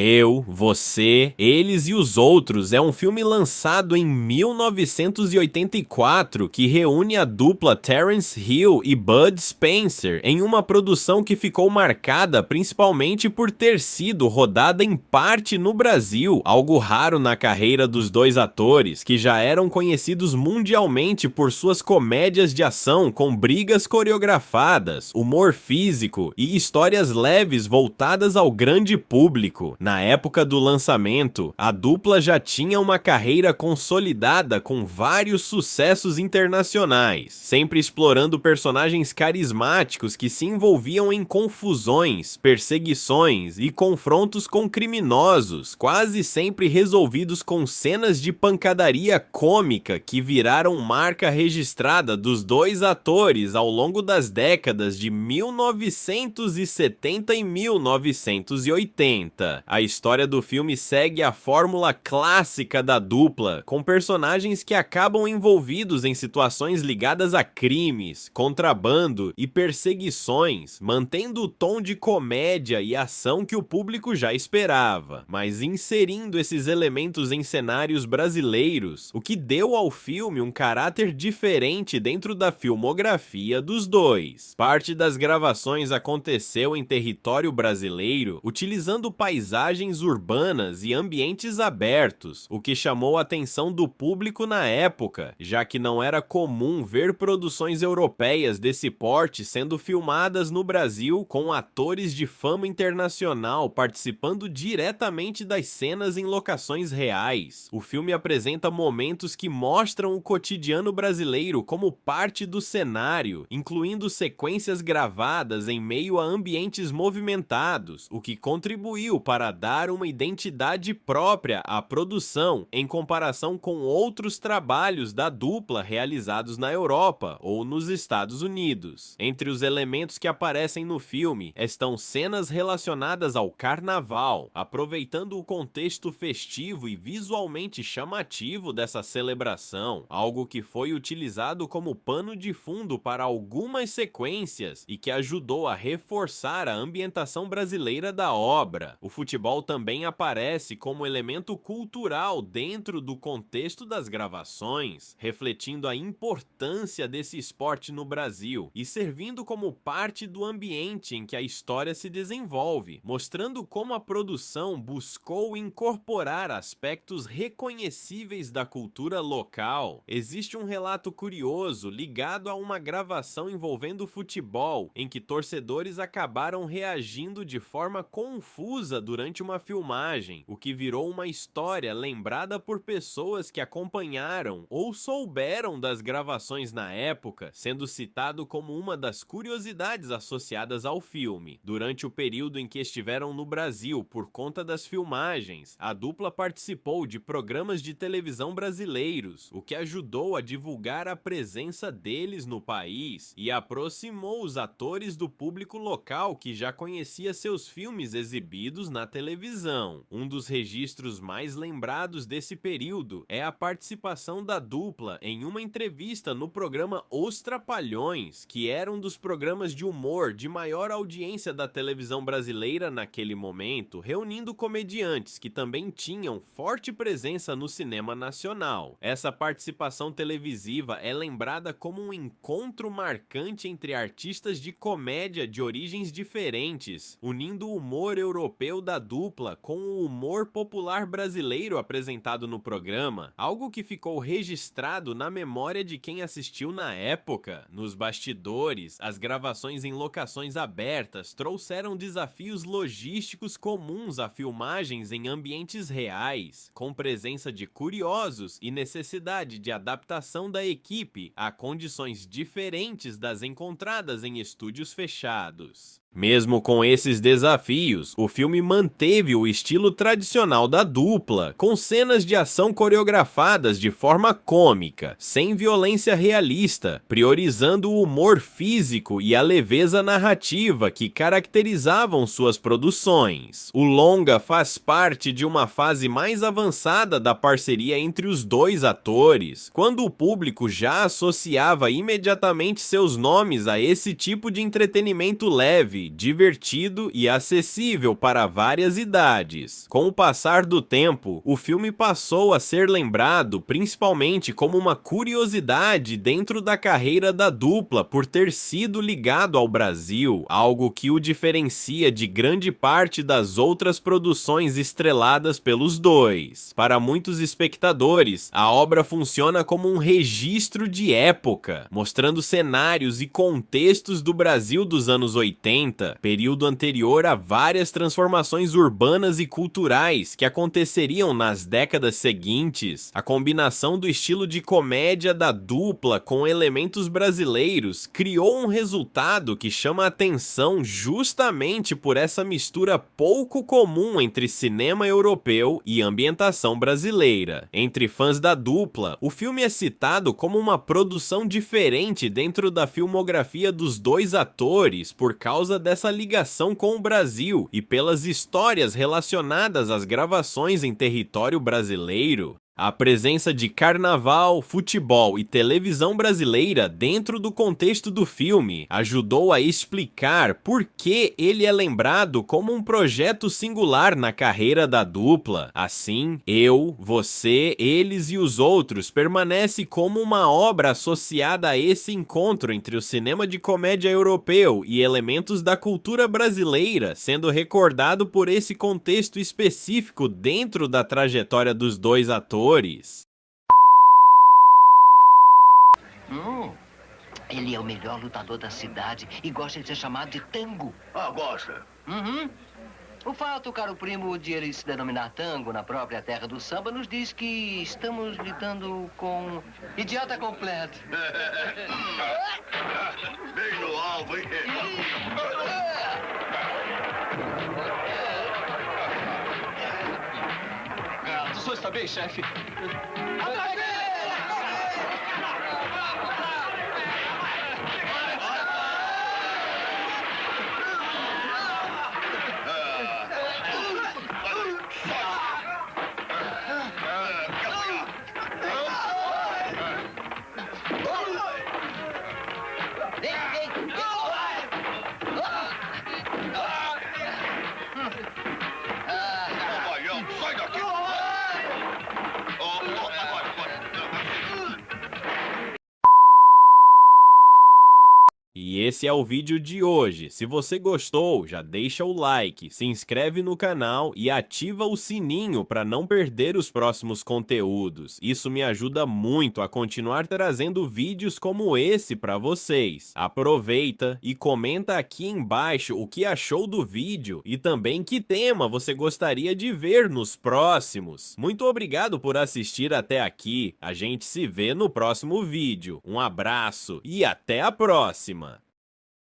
Eu, Você, Eles e os Outros é um filme lançado em 1984 que reúne a dupla Terence Hill e Bud Spencer em uma produção que ficou marcada principalmente por ter sido rodada em parte no Brasil, algo raro na carreira dos dois atores, que já eram conhecidos mundialmente por suas comédias de ação com brigas coreografadas, humor físico e histórias leves voltadas ao grande público. Na época do lançamento, a dupla já tinha uma carreira consolidada com vários sucessos internacionais, sempre explorando personagens carismáticos que se envolviam em confusões, perseguições e confrontos com criminosos, quase sempre resolvidos com cenas de pancadaria cômica que viraram marca registrada dos dois atores ao longo das décadas de 1970 e 1980. A história do filme segue a fórmula clássica da dupla, com personagens que acabam envolvidos em situações ligadas a crimes, contrabando e perseguições, mantendo o tom de comédia e ação que o público já esperava, mas inserindo esses elementos em cenários brasileiros, o que deu ao filme um caráter diferente dentro da filmografia dos dois. Parte das gravações aconteceu em território brasileiro, utilizando paisagens urbanas e ambientes abertos, o que chamou a atenção do público na época, já que não era comum ver produções europeias desse porte sendo filmadas no Brasil com atores de fama internacional participando diretamente das cenas em locações reais. O filme apresenta momentos que mostram o cotidiano brasileiro como parte do cenário, incluindo sequências gravadas em meio a ambientes movimentados, o que contribuiu para dar uma identidade própria à produção em comparação com outros trabalhos da dupla realizados na Europa ou nos Estados Unidos. Entre os elementos que aparecem no filme estão cenas relacionadas ao carnaval, aproveitando o contexto festivo e visualmente chamativo dessa celebração, algo que foi utilizado como pano de fundo para algumas sequências e que ajudou a reforçar a ambientação brasileira da obra. O futebol também aparece como elemento cultural dentro do contexto das gravações, refletindo a importância desse esporte no Brasil e servindo como parte do ambiente em que a história se desenvolve, mostrando como a produção buscou incorporar aspectos reconhecíveis da cultura local. Existe um relato curioso ligado a uma gravação envolvendo futebol, em que torcedores acabaram reagindo de forma confusa durante uma filmagem, o que virou uma história lembrada por pessoas que acompanharam ou souberam das gravações na época, sendo citado como uma das curiosidades associadas ao filme. Durante o período em que estiveram no Brasil por conta das filmagens, a dupla participou de programas de televisão brasileiros, o que ajudou a divulgar a presença deles no país e aproximou os atores do público local que já conhecia seus filmes exibidos na televisão. Um dos registros mais lembrados desse período é a participação da dupla em uma entrevista no programa Os Trapalhões, que era um dos programas de humor de maior audiência da televisão brasileira naquele momento, reunindo comediantes que também tinham forte presença no cinema nacional. Essa participação televisiva é lembrada como um encontro marcante entre artistas de comédia de origens diferentes, unindo o humor europeu da dupla com o humor popular brasileiro apresentado no programa, algo que ficou registrado na memória de quem assistiu na época. Nos bastidores, as gravações em locações abertas trouxeram desafios logísticos comuns a filmagens em ambientes reais, com presença de curiosos e necessidade de adaptação da equipe a condições diferentes das encontradas em estúdios fechados. Mesmo com esses desafios, o filme manteve o estilo tradicional da dupla, com cenas de ação coreografadas de forma cômica, sem violência realista, priorizando o humor físico e a leveza narrativa que caracterizavam suas produções. O longa faz parte de uma fase mais avançada da parceria entre os dois atores, quando o público já associava imediatamente seus nomes a esse tipo de entretenimento leve leve, divertido e acessível para várias idades. Com o passar do tempo, o filme passou a ser lembrado principalmente como uma curiosidade dentro da carreira da dupla por ter sido ligado ao Brasil, algo que o diferencia de grande parte das outras produções estreladas pelos dois. Para muitos espectadores, a obra funciona como um registro de época, mostrando cenários e contextos do Brasil dos anos 80, período anterior a várias transformações urbanas e culturais que aconteceriam nas décadas seguintes. A combinação do estilo de comédia da dupla com elementos brasileiros criou um resultado que chama a atenção justamente por essa mistura pouco comum entre cinema europeu e ambientação brasileira. Entre fãs da dupla, o filme é citado como uma produção diferente dentro da filmografia dos dois atores por causa dessa ligação com o Brasil e pelas histórias relacionadas às gravações em território brasileiro. A presença de carnaval, futebol e televisão brasileira dentro do contexto do filme ajudou a explicar por que ele é lembrado como um projeto singular na carreira da dupla. Assim, Eu, Você, Eles e os Outros permanece como uma obra associada a esse encontro entre o cinema de comédia europeu e elementos da cultura brasileira, sendo recordado por esse contexto específico dentro da trajetória dos dois atores. Ele é o melhor lutador da cidade e gosta de ser chamado de Tango. Ah, gosta? Uhum. O fato, caro primo, de ele se denominar Tango na própria terra do samba nos diz que estamos lidando com idiota completo. Bem no alvo, hein? O senhor está bem, chefe? Sai daqui! E esse é o vídeo de hoje. Se você gostou, já deixa o like, se inscreve no canal e ativa o sininho para não perder os próximos conteúdos. Isso me ajuda muito a continuar trazendo vídeos como esse para vocês. Aproveita e comenta aqui embaixo o que achou do vídeo e também que tema você gostaria de ver nos próximos. Muito obrigado por assistir até aqui. A gente se vê no próximo vídeo. Um abraço e até a próxima!